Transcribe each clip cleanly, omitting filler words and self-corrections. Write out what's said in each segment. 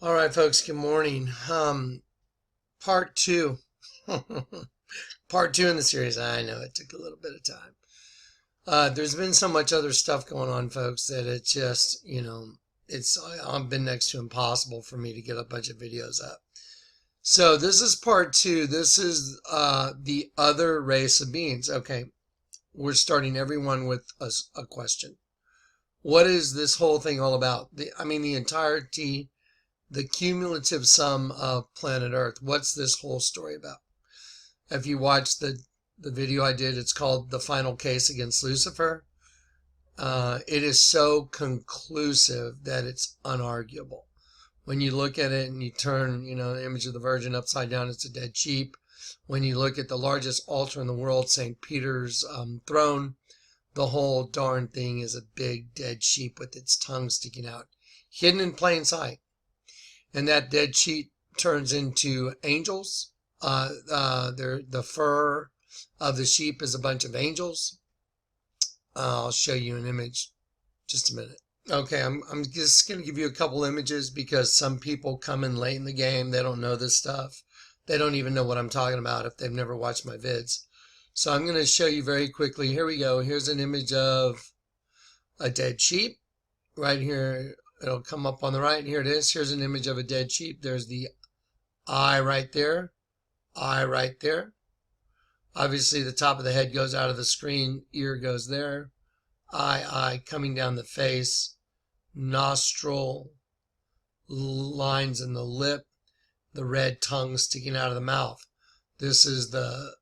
All right, folks, good morning. Part two. Part two in the series. I know it took a little bit of time. There's been so much other stuff going on, folks, that it just, it's been next to impossible for me to get a bunch of videos up. So this is part two. This is the other race of beings. Okay, we're starting everyone with a question. What is this whole thing all about? The entirety, the cumulative sum of planet Earth. What's this whole story about? If you watch the video I did, it's called The Final Case Against Lucifer. It is so conclusive that it's unarguable. When you look at it and you turn, the image of the Virgin upside down, it's a dead sheep. When you look at the largest altar in the world, St. Peter's throne, the whole darn thing is a big dead sheep with its tongue sticking out, hidden in plain sight. And that dead sheep turns into angels. The fur of the sheep is a bunch of angels. I'll show you an image just a minute. Okay, I'm just going to give you a couple images because some people come in late in the game. They don't know this stuff. They don't even know what I'm talking about if they've never watched my vids. So I'm going to show you very quickly. Here we go. Here's an image of a dead sheep right here. It'll come up on the right. Here it is. Here's an image of a dead sheep. There's the eye right there. Eye right there. Obviously, the top of the head goes out of the screen. Ear goes there. Eye coming down the face. Nostril lines in the lip. The red tongue sticking out of the mouth. This is the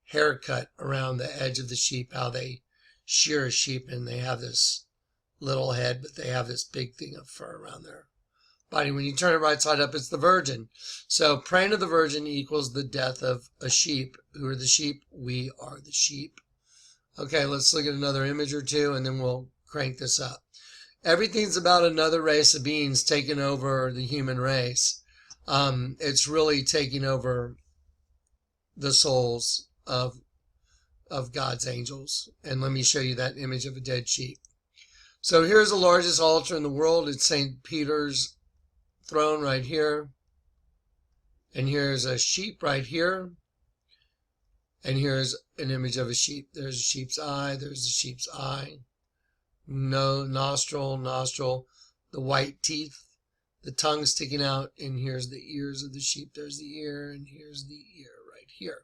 haircut around the edge of the sheep, how they shear a sheep, and they have this little head, but they have this big thing of fur around their body. When you turn it right side up, it's the Virgin. So praying to the Virgin equals the death of a sheep. Who are the sheep? We are the sheep. Okay, let's look at another image or two, and then we'll crank this up. Everything's about another race of beings taking over the human race. It's really taking over the souls of God's angels. And let me show you that image of a dead sheep. So here's the largest altar in the world. It's St. Peter's throne right here. And here's a sheep right here. And here's an image of a sheep. There's a sheep's eye. There's a sheep's eye. No nostril, the white teeth, the tongue sticking out. And here's the ears of the sheep. There's the ear, and here's the ear right here.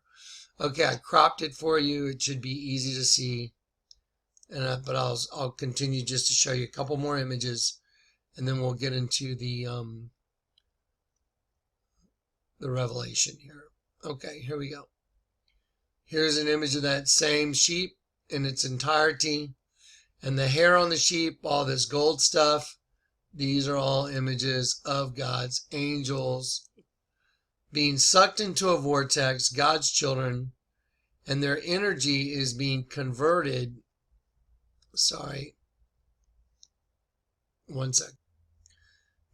Okay, I cropped it for you. It should be easy to see. But I'll continue just to show you a couple more images, and then we'll get into the revelation here. Okay, here we go. Here's an image of that same sheep in its entirety, and the hair on the sheep, all this gold stuff. These are all images of God's angels being sucked into a vortex, God's children, and their energy is being converted. Sorry. One sec.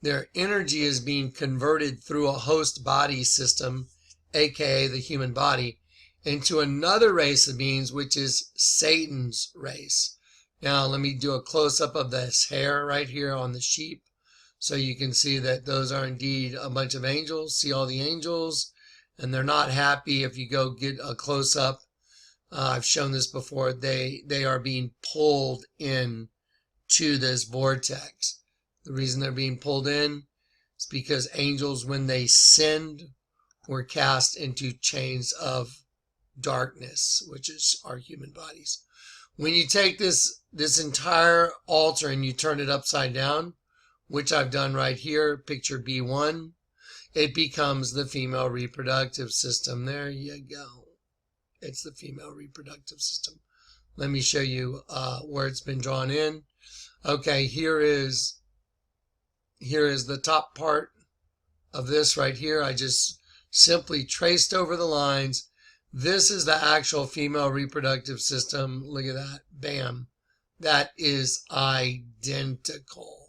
Their energy is being converted through a host body system, aka the human body, into another race of beings, which is Satan's race. Now, let me do a close-up of this hair right here on the sheep, so you can see that those are indeed a bunch of angels. See all the angels, and they're not happy. If you go get a close-up, I've shown this before, they are being pulled in to this vortex. The reason they're being pulled in is because angels, when they sinned, were cast into chains of darkness, which is our human bodies. When you take this entire altar and you turn it upside down, which I've done right here, picture B1, it becomes the female reproductive system. There you go. It's the female reproductive system. Let me show you where it's been drawn in. Okay, here is the top part of this right here. I just simply traced over the lines. This is the actual female reproductive system. Look at that. Bam. That is identical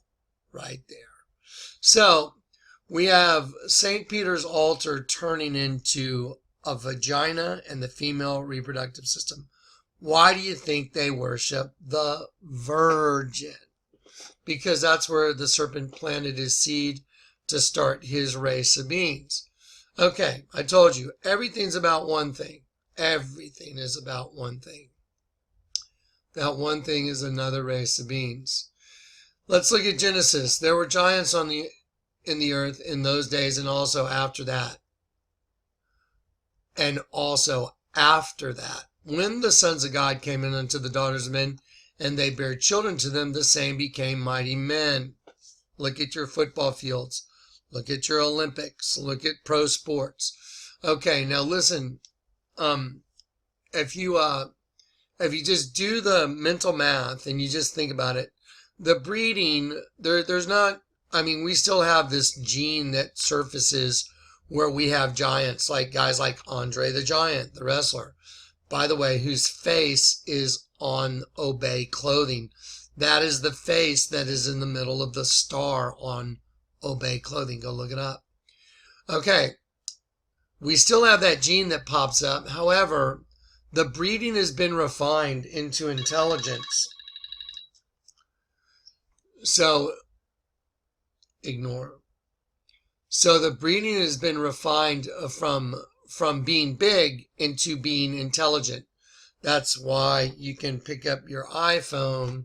right there. So we have St. Peter's altar turning into a vagina and the female reproductive system. Why do you think they worship the Virgin? Because that's where the serpent planted his seed to start his race of beings. Okay, I told you, everything's about one thing. Everything is about one thing. That one thing is another race of beings. Let's look at Genesis. There were giants in the earth in those days, and also after that. And also after that. When the sons of God came in unto the daughters of men, and they bare children to them, the same became mighty men. Look at your football fields. Look at your Olympics. Look at pro sports. Okay, now listen. If you just do the mental math and you just think about it, the breeding, there's not, I mean, we still have this gene that surfaces where we have giants, like guys like Andre the Giant, the wrestler, by the way, whose face is on Obey clothing. That is the face that is in the middle of the star on Obey clothing. Go look it up. Okay. We still have that gene that pops up. However, the breeding has been refined into intelligence. So, ignore. So the breeding has been refined from being big into being intelligent. That's why you can pick up your iPhone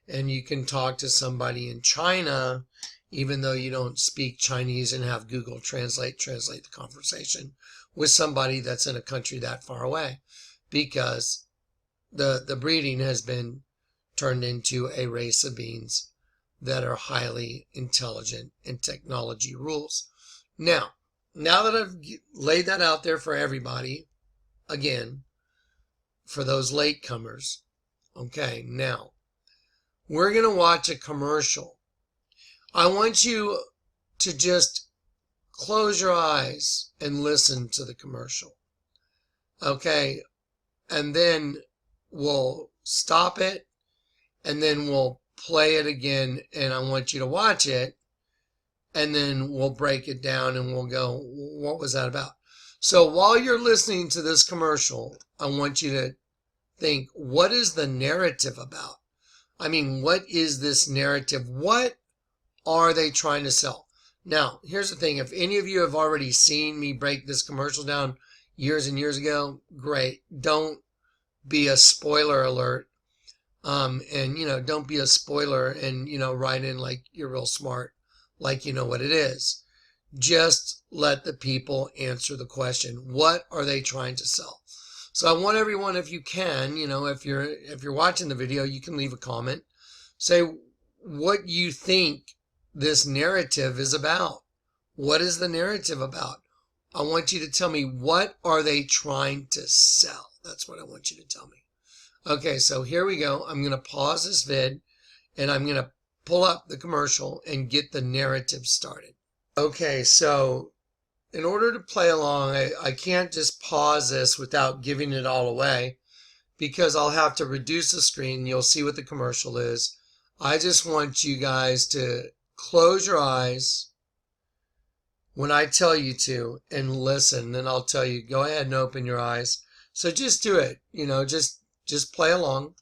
and you can talk to somebody in China, even though you don't speak Chinese, and have Google translate the conversation with somebody that's in a country that far away, because the breeding has been turned into a race of beings that are highly intelligent and technology rules. Now that I've laid that out there for everybody, again, for those latecomers, okay, now we're going to watch a commercial. I want you to just close your eyes and listen to the commercial. Okay, and then we'll stop it, and then we'll play it again, and I want you to watch it, and then we'll break it down and we'll go, what was that about? So while you're listening to this commercial, I want you to think, what is the narrative about? I mean, what is this narrative? What are they trying to sell? Now, here's the thing. If any of you have already seen me break this commercial down years and years ago, great. Don't be a spoiler alert. And, don't be a spoiler and, write in like you're real smart, like you know what it is. Just let the people answer the question. What are they trying to sell? So I want everyone, if you can, if you're watching the video, you can leave a comment. Say what you think this narrative is about. What is the narrative about? I want you to tell me, what are they trying to sell? That's what I want you to tell me. Okay, so here we go. I'm going to pause this vid and I'm going to pull up the commercial and get the narrative started. Okay, so in order to play along, I can't just pause this without giving it all away, because I'll have to reduce the screen. You'll see what the commercial is. I just want you guys to close your eyes when I tell you to and listen. Then I'll tell you, go ahead and open your eyes. So just do it, just play along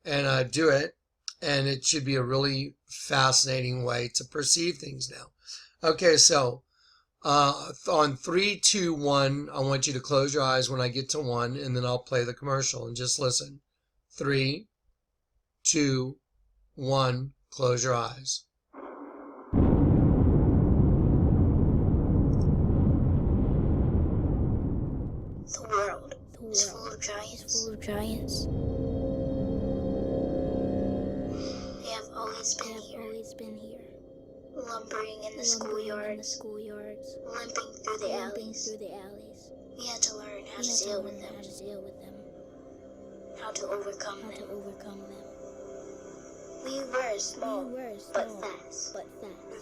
and do it. And it should be a really fascinating way to perceive things now. Okay, so on 3, 2, 1, I want you to close your eyes when I get to 1, and then I'll play the commercial and just listen. 3, 2, 1, close your eyes. The world is full of giants. They have always been here. Lumbering in the schoolyards, limping through the alleys. We had to learn how to deal with them, how to overcome them. We were small, but fast.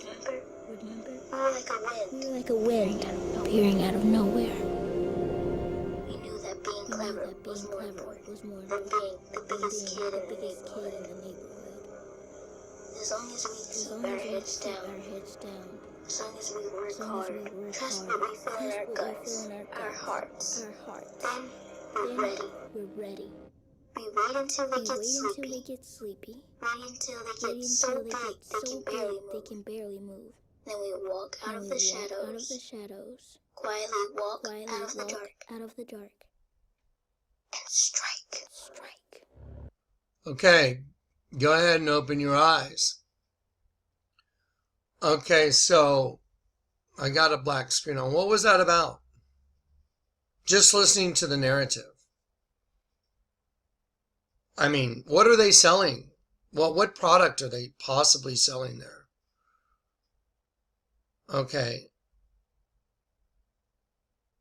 Remember? We were like a wind, appearing out of nowhere. We knew that being clever was more important than being the biggest kid in the neighborhood. As long as we keep our heads down, as long as we work hard, trust what we feel in our guts, our hearts, then we're ready. We wait until they get sleepy. Wait until they get so big they can barely move. Then we walk out of the shadows. Quietly walk out of the dark. And strike. Okay, go ahead and open your eyes. Okay, so I got a black screen on. What was that about? Just listening to the narrative. I mean, what are they selling? Well, what product are they possibly selling there? Okay.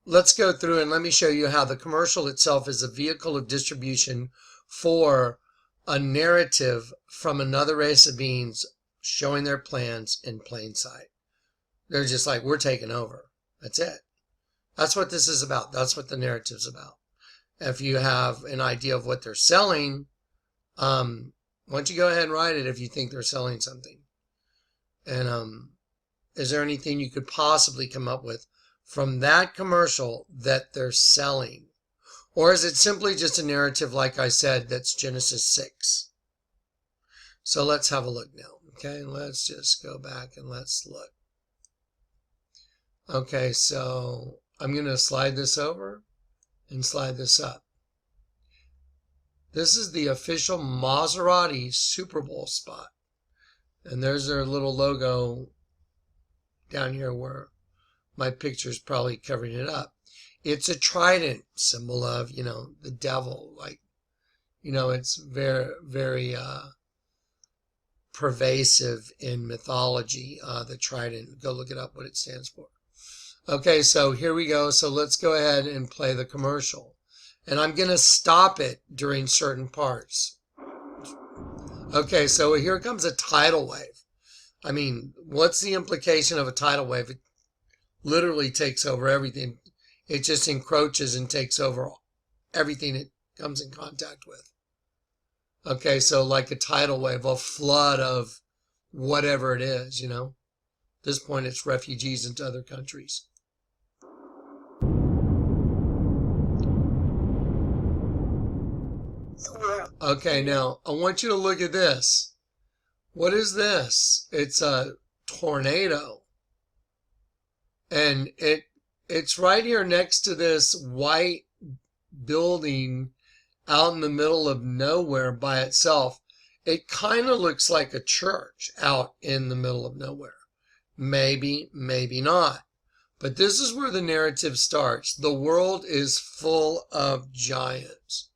Let's go through and let me show you how the commercial itself is a vehicle of distribution for a narrative from another race of beings showing their plans in plain sight. They're just like, we're taking over. That's it. That's what this is about. That's what the narrative's about. If you have an idea of what they're selling, why don't you go ahead and write it if you think they're selling something. And is there anything you could possibly come up with from that commercial that they're selling? Or is it simply just a narrative, like I said, that's Genesis 6? So let's have a look now. Okay, let's just go back and let's look. Okay, so I'm going to slide this over and slide this up. This is the official Maserati Super Bowl spot. And there's their little logo down here where my picture's probably covering it up. It's a trident, symbol of, the devil. Like, it's very, very pervasive in mythology, the trident. Go look it up, what it stands for. Okay, so here we go. So let's go ahead and play the commercial. And I'm going to stop it during certain parts. Okay, so here comes a tidal wave. I mean, what's the implication of a tidal wave? It literally takes over everything. It just encroaches and takes over everything it comes in contact with. Okay, so like a tidal wave, a flood of whatever it is, At this point, it's refugees into other countries. Okay, now I want you to look at this. What is this? It's a tornado. And it's right here next to this white building out in the middle of nowhere by itself. It kind of looks like a church out in the middle of nowhere. Maybe, maybe not. But this is where the narrative starts. The world is full of giants.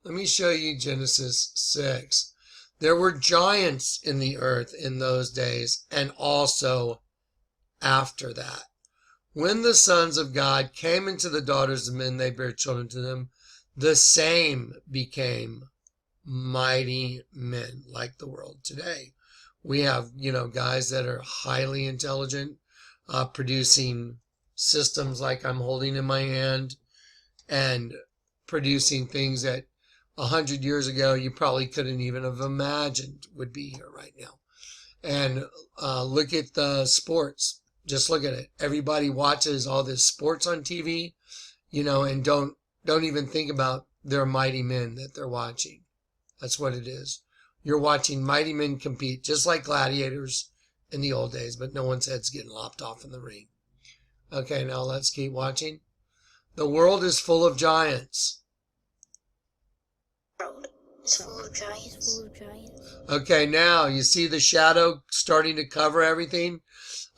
Let me show you Genesis 6. There were giants in the earth in those days and also after that. When the sons of God came into the daughters of men, they bare children to them. The same became mighty men, like the world today. We have, guys that are highly intelligent, producing systems like I'm holding in my hand and producing things that 100 years ago you probably couldn't even have imagined would be here right now. And look at the sports. Just look at it. Everybody watches all this sports on TV, and don't even think about their mighty men that they're watching. That's what it is. You're watching mighty men compete, just like gladiators in the old days, but no one's head's getting lopped off in the ring. Okay, now let's keep watching. The world is full of giants. It's full of giants. Okay, now you see the shadow starting to cover everything?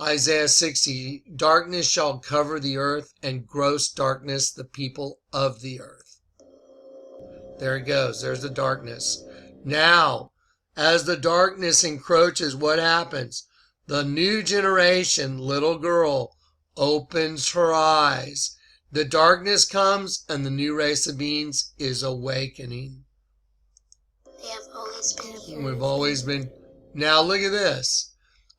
Isaiah 60, darkness shall cover the earth, and gross darkness the people of the earth. There it goes. There's the darkness. Now, as the darkness encroaches, what happens? The new generation, little girl, opens her eyes. The darkness comes, and the new race of beings is awakening. They have always been here. We've always been. Now look at this.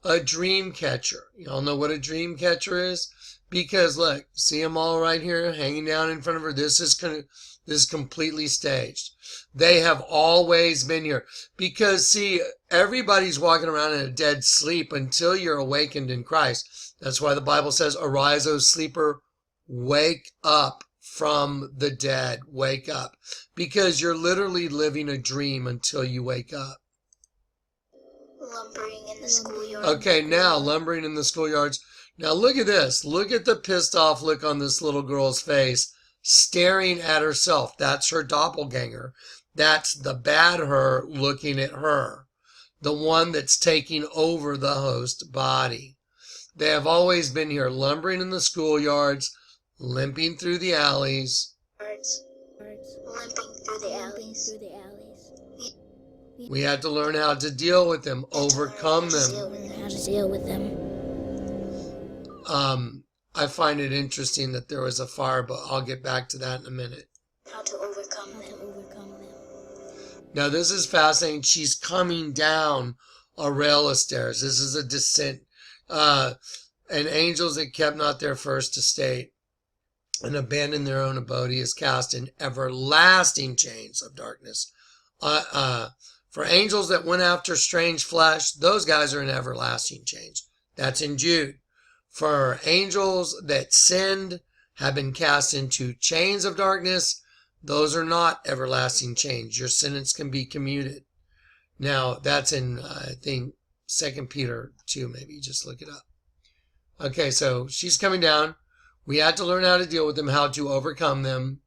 A dream catcher. Y'all know what a dream catcher is? Because look, see them all right here hanging down in front of her. This is completely staged. They have always been here. Because see, everybody's walking around in a dead sleep until you're awakened in Christ. That's why the Bible says, arise, O sleeper, wake up from the dead. Wake up. Because you're literally living a dream until you wake up. Lumbering in the schoolyard. Okay, now lumbering in the schoolyards. Now look at this. Look at the pissed off look on this little girl's face, staring at herself. That's her doppelganger. That's the bad her looking at her. The one that's taking over the host body. They have always been here, lumbering in the schoolyards, limping through the alleys. Limping through the alleys. We had to learn how to deal with them, overcome them. How to deal with them. I find it interesting that there was a fire, but I'll get back to that in a minute. How to overcome them. Now this is fascinating. She's coming down a rail of stairs. This is a descent. And angels that kept not their first estate and abandoned their own abode, he is cast in everlasting chains of darkness. For angels that went after strange flesh, those guys are in everlasting chains. That's in Jude. For angels that sinned, have been cast into chains of darkness, those are not everlasting chains. Your sentence can be commuted. Now, that's in, I think, 2 Peter 2, maybe. Just look it up. Okay, so she's coming down. We had to learn how to deal with them, how to overcome them.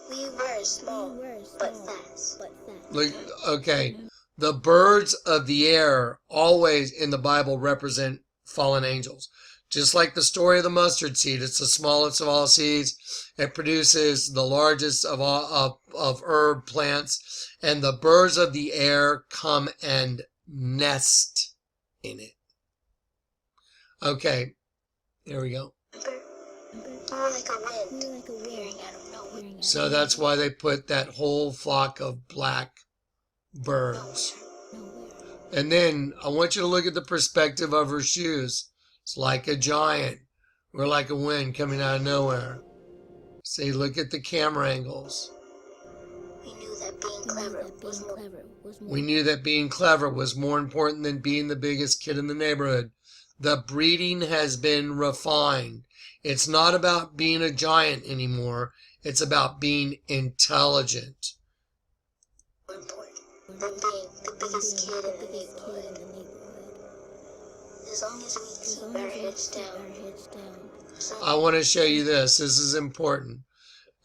We were small, but fast. Look, okay, the birds of the air always in the Bible represent fallen angels. Just like the story of the mustard seed, it's the smallest of all seeds. It produces the largest of all of herb plants, and the birds of the air come and nest in it. Okay, here we go. More like a wind, appearing out of nowhere. So that's why they put that whole flock of black birds. And then I want you to look at the perspective of her shoes. It's like a giant. We're like a wind coming out of nowhere. See, look at the camera angles. We knew that being clever was more important than being the biggest kid in the neighborhood. The breeding has been refined. It's not about being a giant anymore. It's about being intelligent. More important than being the biggest kid in the neighborhood. As long as we keep our heads down. I want to show you this. This is important.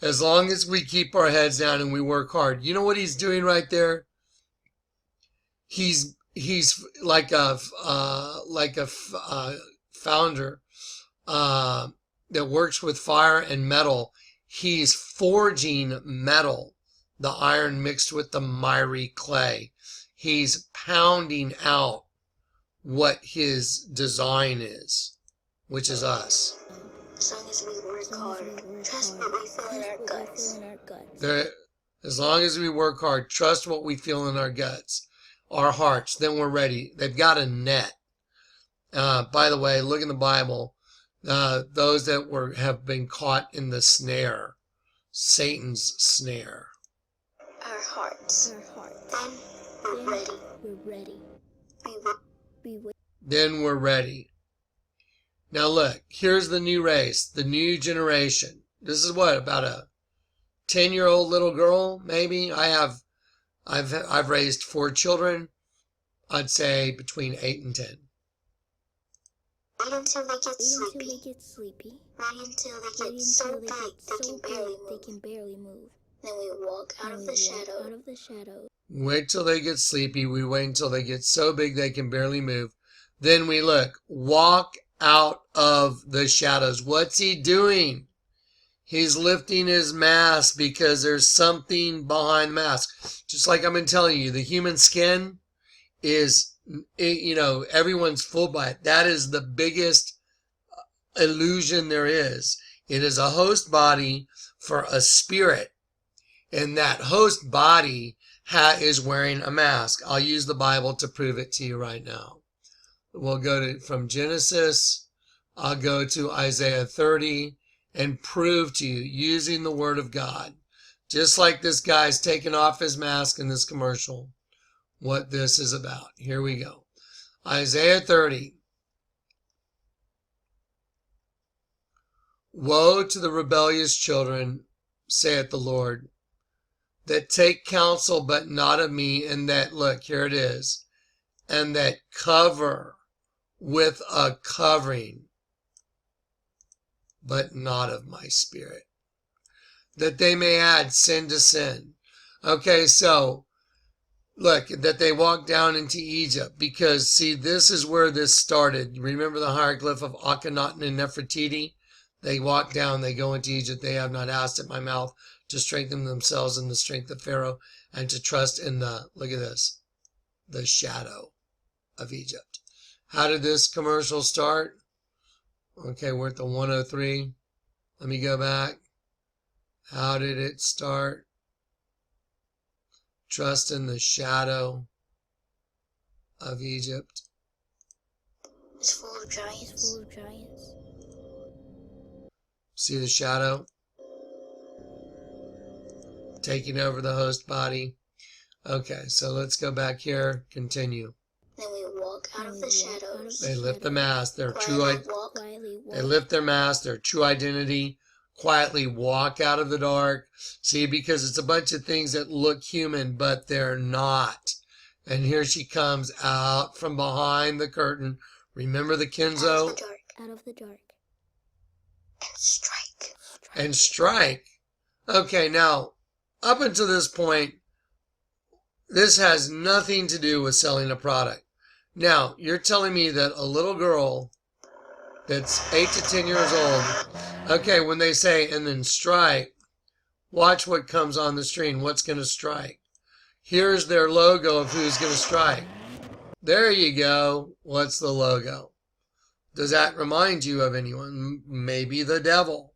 As long as we keep our heads down and we work hard. You know what he's doing right there? He's like a founder that works with fire and metal. He's forging metal, the iron mixed with the miry clay. He's pounding out what his design is, which is us. As long as we work hard, trust what we feel in our guts. As long as we work hard, trust what we feel in our guts, our hearts, then we're ready. They've got a net. By the way, look in the Bible. Those that have been caught in the snare, Satan's snare. Our hearts. Then we're ready. Then we're ready. Now look, here's the new race, the new generation. This is what, about a 10-year-old little girl, maybe? I've raised 4 children. I'd say between 8 and 10. Wait until they get sleepy. Wait until they get so big they can barely move. Then we walk out of the shadow. Wait till they get sleepy. We wait until they get so big they can barely move. Then we walk out of the shadows. What's he doing? He's lifting his mask because there's something behind the mask. Just like I've been telling you, the human skin is, everyone's fooled by it. That is the biggest illusion there is. It is a host body for a spirit. And that host body is wearing a mask. I'll use the Bible to prove it to you right now. We'll go from Genesis. I'll go to Isaiah 30 and prove to you using the Word of God, just like this guy's taking off his mask in this commercial, what this is about. Here we go. Isaiah 30. Woe to the rebellious children, saith the Lord, that take counsel but not of me, and that, look, here it is, and that cover with a covering, but not of my spirit, that they may add sin to sin. Okay, so look, that they walked down into Egypt, because see, this is where this started. Remember the hieroglyph of Akhenaten and Nefertiti? They walk down, they go into Egypt. They have not asked at my mouth to strengthen themselves in the strength of Pharaoh and to trust in the, look at this, the shadow of Egypt. How did this commercial start? Okay, we're at the 103. Let me go back. How did it start? Trust in the shadow of Egypt. It's full of giants. See the shadow taking over the host body. Okay, so let's go back here. Continue. Then we walk out of the shadows. They lift the mask. Their true They lift their mask, their true identity. Quietly walk out of the dark. See, because it's a bunch of things that look human, but they're not. And here she comes out from behind the curtain. Remember the Kenzo? Out of the dark. And strike. Okay, now, up until this point, this has nothing to do with selling a product. Now, you're telling me that a little girl that's 8 to 10 years old, okay, when they say, and then strike, watch what comes on the screen. What's going to strike? Here's their logo of who's going to strike. There you go. What's the logo? Does that remind you of anyone? Maybe the devil.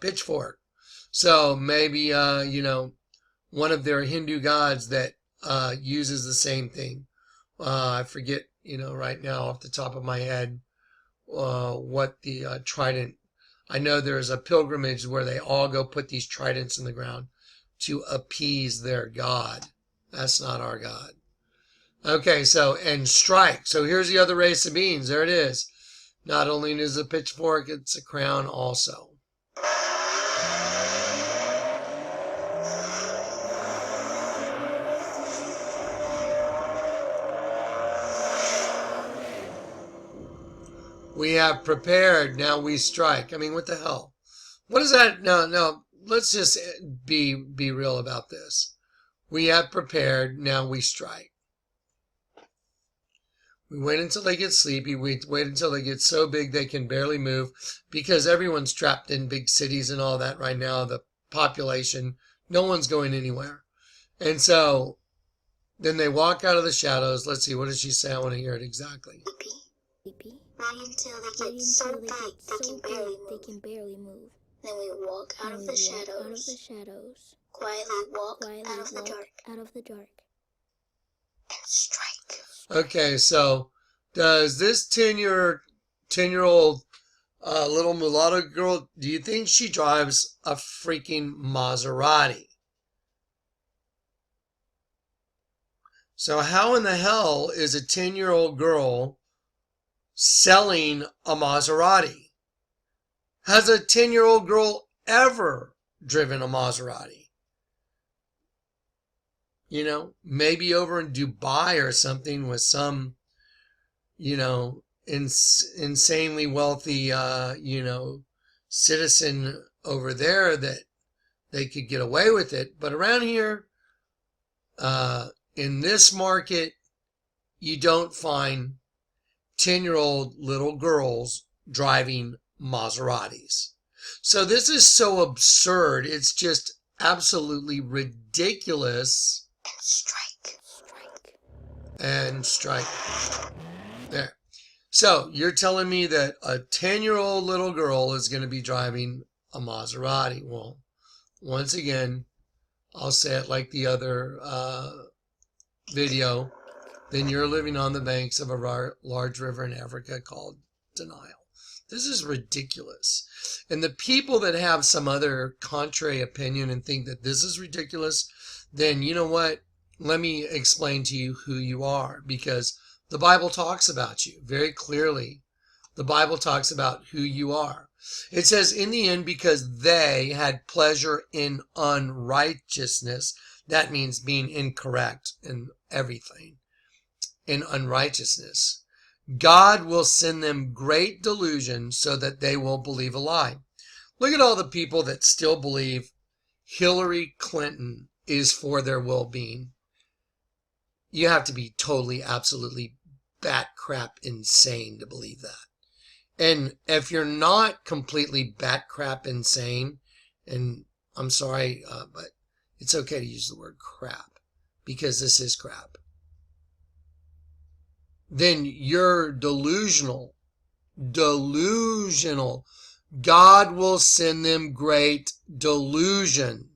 Pitchfork. So maybe, one of their Hindu gods that uses the same thing. I forget, right now off the top of my head, what the trident. I know there's a pilgrimage where they all go put these tridents in the ground to appease their god. That's not our God. Okay, so, and strike. So here's the other race of beings. There it is. Not only is it a pitchfork, it's a crown also. We have prepared, now we strike. I mean, what the hell? What is that? No, let's just be real about this. We have prepared, now we strike. We wait until they get sleepy. We wait until they get so big they can barely move, because everyone's trapped in big cities and all that right now. The population, no one's going anywhere. And so then they walk out of the shadows. Let's see, what does she say? I want to hear it exactly. Sleepy. Right until they get so big they can barely move. Then we walk out of the shadows. Quietly walk out of the dark. And strike. Okay, so does this 10-year-old little mulatto girl, do you think she drives a freaking Maserati? So how in the hell is a 10-year-old girl selling a Maserati? Has a 10-year-old girl ever driven a Maserati? Maybe over in Dubai or something with some, insanely wealthy, citizen over there that they could get away with it. But around here, in this market, you don't find 10-year-old little girls driving Maseratis. So this is so absurd. It's just absolutely ridiculous. And strike. There. So you're telling me that a 10-year-old little girl is going to be driving a Maserati. Well, once again, I'll say it like the other video. Then you're living on the banks of a large river in Africa called denial. This is ridiculous. And the people that have some other contrary opinion and think that this is ridiculous, then you know what? Let me explain to you who you are, because the Bible talks about you very clearly. The Bible talks about who you are. It says, in the end, because they had pleasure in unrighteousness. That means being incorrect in everything. in unrighteousness. God will send them great delusion so that they will believe a lie. Look at all the people that still believe Hillary Clinton is for their well-being. You have to be totally, absolutely bat crap insane to believe that. And if you're not completely bat crap insane, and I'm sorry, but it's okay to use the word crap, because this is crap, then you're delusional. Delusional. God will send them great delusion.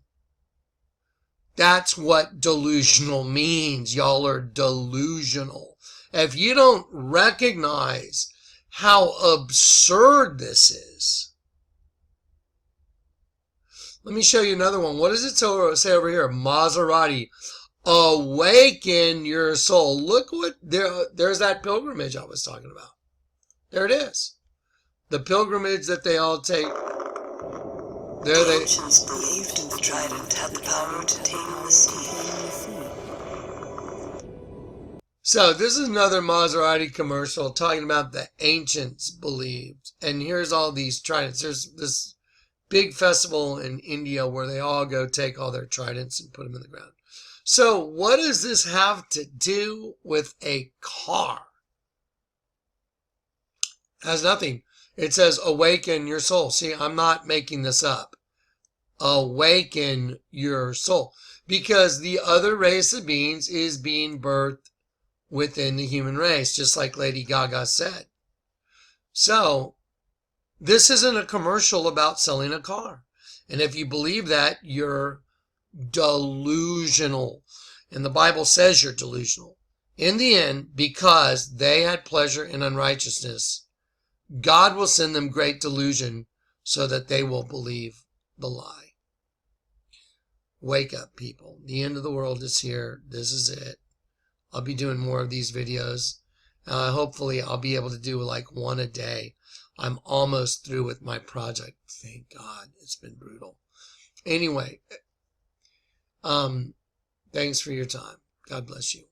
That's what delusional means. Y'all are delusional. If you don't recognize how absurd this is. Let me show you another one. What does it say over here? Maserati. Awaken your soul. Look what there's that pilgrimage I was talking about. There it is. The pilgrimage that they all take. There they ancients believed the trident had the power to tame the sea. So this is another Maserati commercial talking about the ancients believed. And here's all these tridents. There's this big festival in India where they all go take all their tridents and put them in the ground. So what does this have to do with a car? It has nothing. It says awaken your soul. See, I'm not making this up. Awaken your soul. Because the other race of beings is being birthed within the human race, just like Lady Gaga said. So, this isn't a commercial about selling a car. And if you believe that, you're delusional. And the Bible says you're delusional. In the end, because they had pleasure in unrighteousness, God will send them great delusion so that they will believe the lie. Wake up, people. The end of the world is here. This is it. I'll be doing more of these videos. Hopefully, I'll be able to do like one a day. I'm almost through with my project. Thank God. It's been brutal. Anyway, thanks for your time. God bless you.